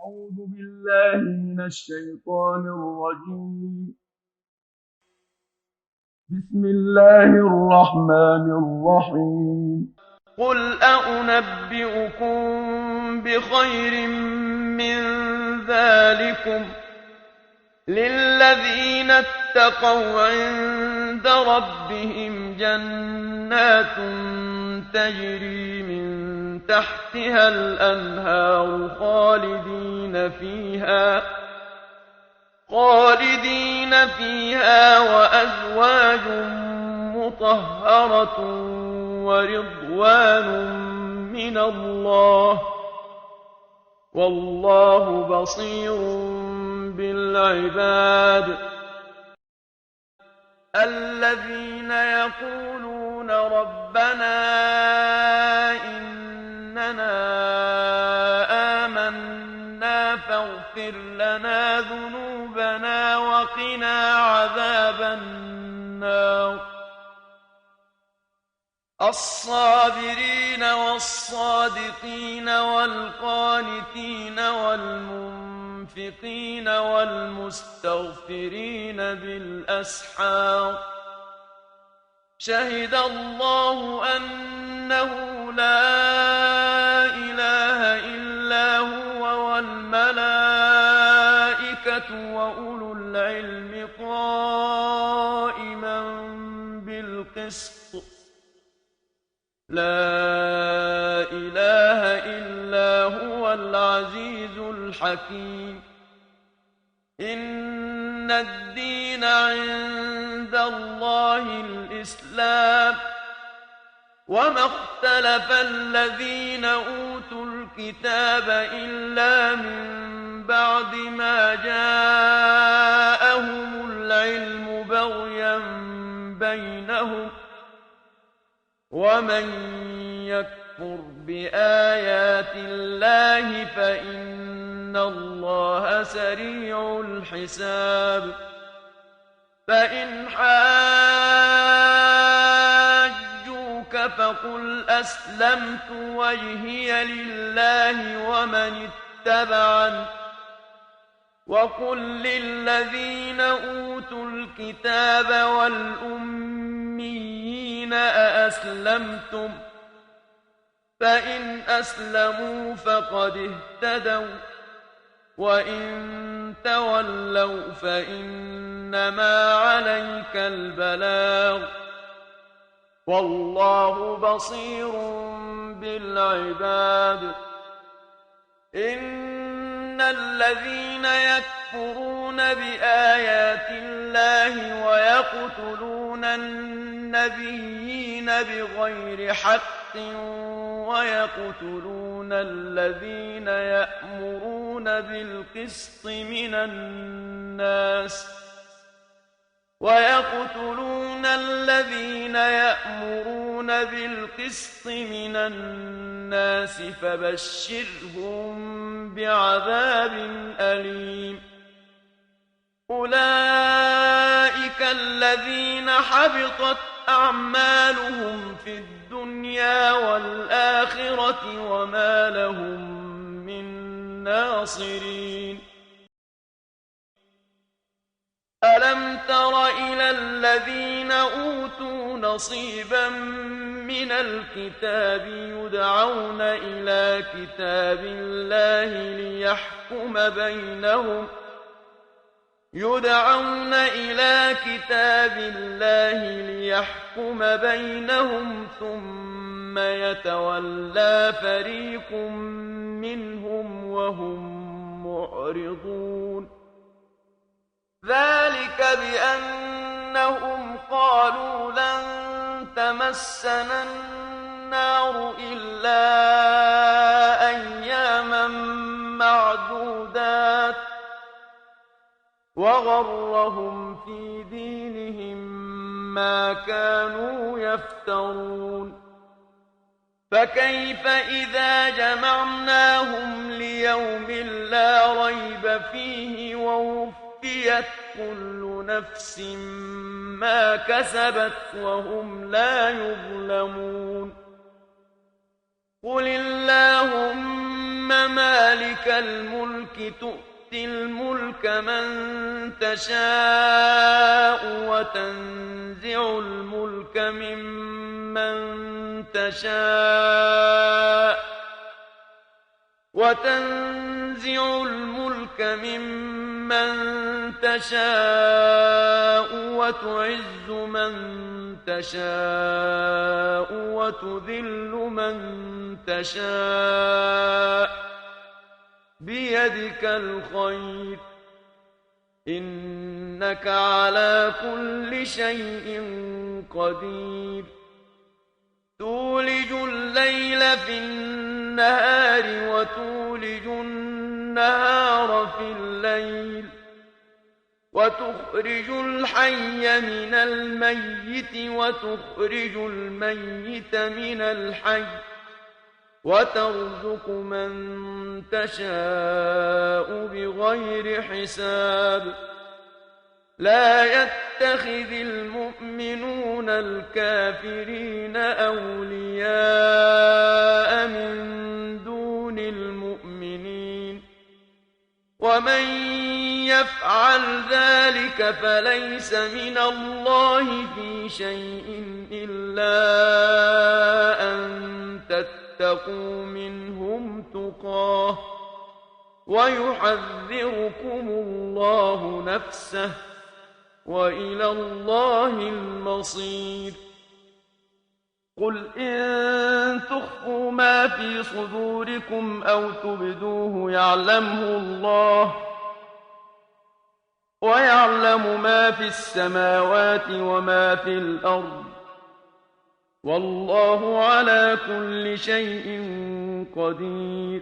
أعوذ بالله من الشيطان الرجيم. بسم الله الرحمن الرحيم. قل أنبئكم بخير من ذلكم للذين اتقوا عند ربهم جنات تجري من تحتها الأنهار خالدين فيها وأزواج مطهرة ورضوان من الله والله بصير بالعباد الذين يقولون ربنا إننا آمنا فاغفر لنا ذنوبنا وقنا عذاب النار الصابرين والصادقين والقانتين والمنفقين والمستغفرين بالأسحار شهد الله أنه لا إله إلا هو والملائكة وأولو العلم قائما بالقسط لا إله إلا هو العزيز الحكيم إن الدين عند الله الإسلام وما اختلف الذين أوتوا الكتاب إلا من بعد ما جاءهم العلم بغيا بينهم ومن يكفر بآيات الله فإن الله سريع الحساب فإن حاجوك فقل أسلمت وجهي لله ومن اتبعني وقل للذين أوتوا الكتاب والأميين أأسلمتم فإن أسلموا فقد اهتدوا وإن تولوا فإنما عليك البلاغ والله بصير بالعباد إن الذين يكفرون بآيات الله ويقتلون النبيين بغير حق ويقتلون الذين يأمرون بالقسط من الناس فبشرهم بعذاب أليم أولئك الذين حبطت أعمالهم في الدنيا والآخرة وما لهم من ناصرين ألم تر إلى الذين أوتوا نصيبا من الكتاب يدعون إلى كتاب الله ليحكم بينهم ثم يتولى فريق منهم وهم معرضون ذلك بأنهم قالوا لن تمسنا النار إلا أياما معدودات وغرهم في دينهم ما كانوا يفترون فكيف إذا جمعناهم ليوم لا ريب فيه ووفيت كل نفس ما كسبت وهم لا يظلمون قل اللهم مالك مالك الملك تؤتي الملك من تشاء وتنزع الملك ممن تشاء وتعز من تشاء وتذل من تشاء بيدك الخير إنك على كل شيء قدير تولج الليل في النهار وتولج النهار في الليل وتخرج الحي من الميت وتخرج الميت من الحي وترزق من تشاء بغير حساب لا يتخذ المؤمنون الكافرين أولياء من دون المؤمنين ومن يفعل ذلك فليس من الله في شيء إلا أن تتقوا منهم تقاه ويحذركم الله نفسه وإلى الله المصير قل إن تخفوا ما في صدوركم أو تبدوه يعلمه الله ويعلم ما في السماوات وما في الأرض والله على كل شيء قدير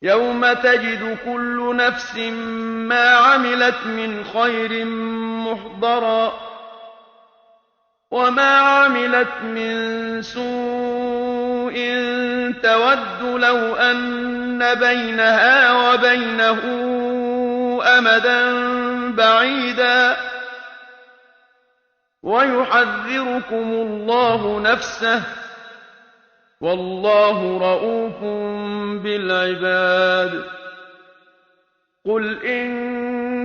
يوم تجد كل نفس ما عملت من خير محضرا وما عملت من سوء تود لو أن بينها وبينه أمدا بعيدا ويحذركم الله نفسه والله رءوف بالعباد قل إن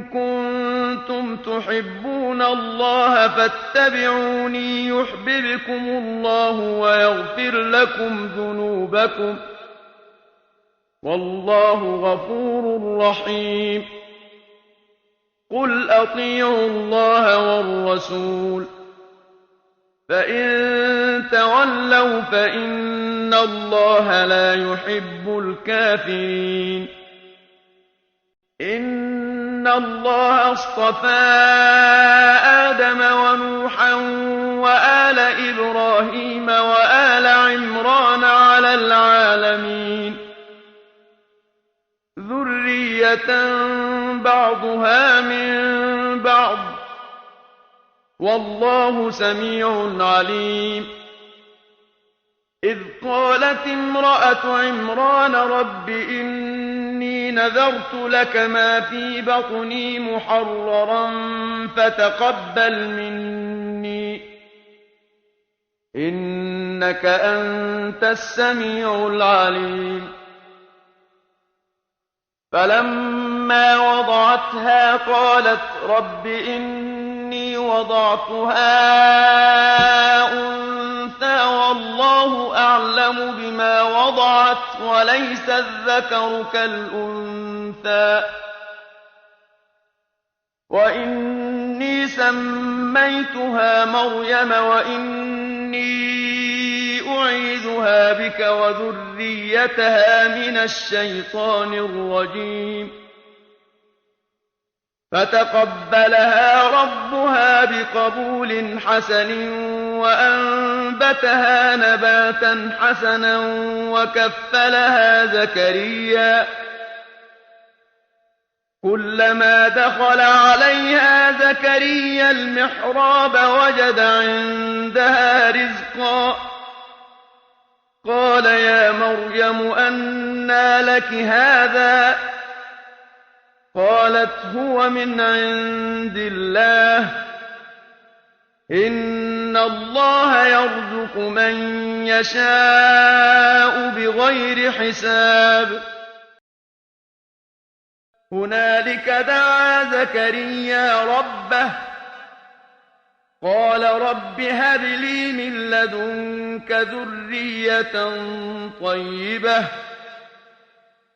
كنتم تحبون الله فاتبعوني يحببكم الله ويغفر لكم ذنوبكم والله غفور رحيم قل أطيعوا الله والرسول فإن تولوا فإن الله لا يحب الكافرين إن الله اصطفى آدم ونوحا وآل إبراهيم وآل عمران على العالمين ذرية بعضها من بعض والله سميع عليم إذ قالت امرأة عمران رب إني نذرت لك ما في بطني محررا فتقبل مني إنك أنت السميع العليم فلما وضعتها قالت رب إني وضعتها أنثى والله أعلم بما وضعت وليس الذكر كالأنثى وإني سميتها مريم وإني أعيذها بك وذريتها من الشيطان الرجيم فتقبلها ربها بقبول حسن وأنبتها نباتا حسنا وكفلها زكريا كلما دخل عليها زكريا المحراب وجد عندها رزقا قال يا مريم أنى لك هذا قالت هو من عند الله إن الله يرزق من يشاء بغير حساب هنالك دعا زكريا ربه قال رب هب لي من لدنك ذرية طيبة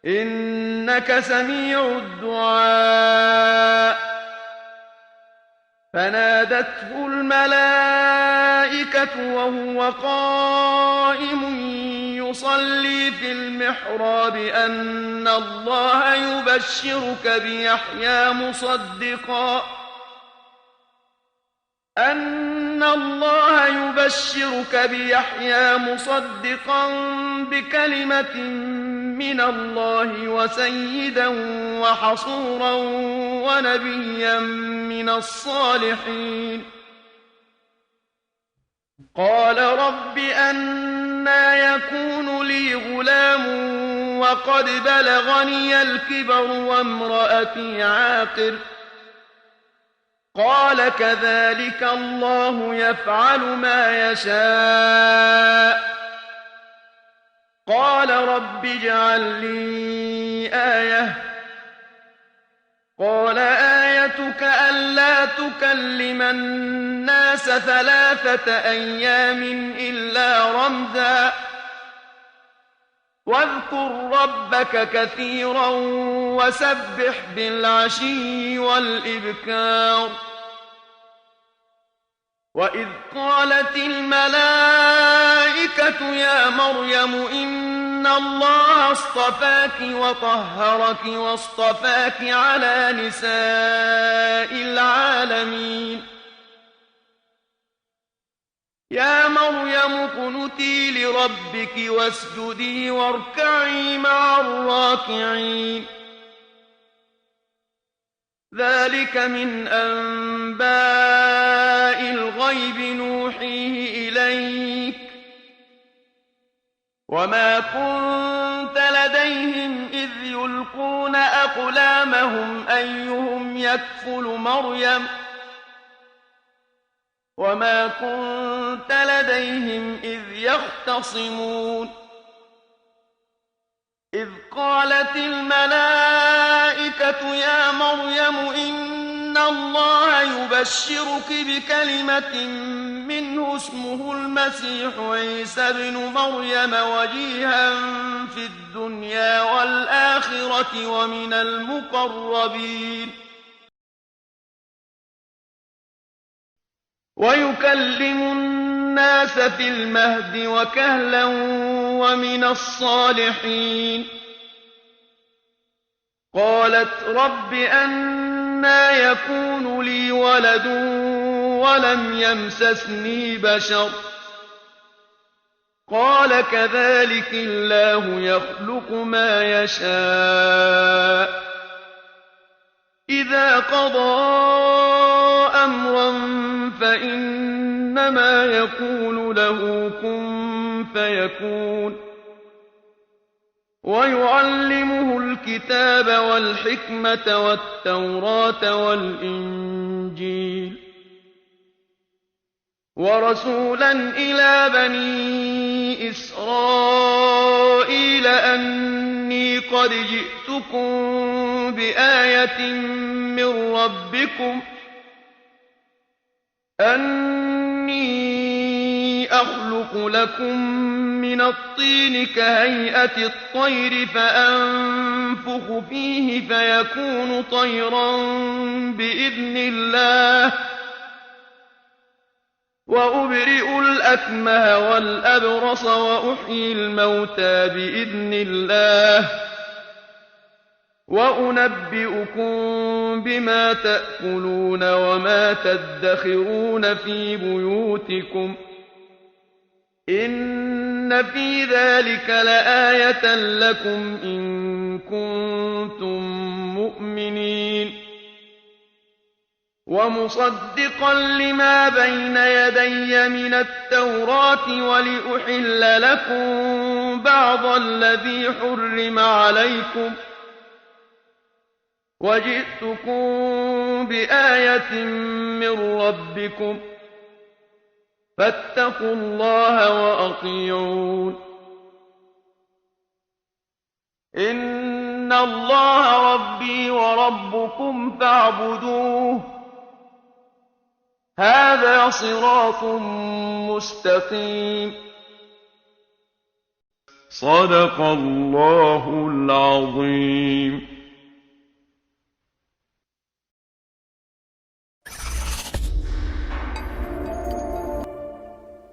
إنك سميع الدعاء فنادته الملائكة وهو قائم يصلي في المحراب أن الله يبشرك بيحيى مصدقا بكلمة من الله وسيدا وحصورا ونبيا من الصالحين قال رب أنى يكون لي غلام وقد بلغني الكبر وامرأتي عاقر قال كذلك الله يفعل ما يشاء قال رب اجعل لي آية قال آيتك ألا تكلم الناس 3 أيام إلا رمزا واذكر ربك كثيرا وسبح بالعشي والإبكار وإذ قالت الملائكة يا مريم إن الله اصطفاك وطهرك واصطفاك على نساء العالمين يا مريم اقنتي لربك واسجدي واركعي مع الراكعين ذلك من أنباء الغيب نوحيه إليك وما كنت لديهم إذ يلقون أقلامهم أيهم يكفل مريم وما كنت لديهم إذ يختصمون إذ قالت الملائكة يا مريم إن الله يبشرك بكلمة منه اسمه المسيح عيسى ابن مريم وجيها في الدنيا والآخرة ومن المقربين ويكلم الناس في المهد وكهلا ومن الصالحين قالت رب أنى يكون لي ولد ولم يمسسني بشر قال كذلك الله يخلق ما يشاء إذا قضى أمرا فإنما يقول له كن فيكون ويعلمه الكتاب والحكمة والتوراة والإنجيل ورسولا إلى بني إسرائيل أني قد جئتكم بآية من ربكم أني أخلق لكم من الطين كهيئة الطير فأنفخ فيه فيكون طيرا بإذن الله وأبرئ الأكمه والأبرص وأحيي الموتى بإذن الله وأنبئكم بما تأكلون وما تدخرون في بيوتكم إن في ذلك لآية لكم إن كنتم مؤمنين ومصدقا لما بين يدي من التوراة ولأحل لكم بعض الذي حرم عليكم وجئتكم بآية من ربكم فاتقوا الله وأطيعون إِنَّ اللَّهَ رَبِّي وَرَبُّكُمْ فَاعْبُدُوهُ ۚ هَٰذَا صِرَاطٌ مُّسْتَقِيمٌ. صدق الله العظيم.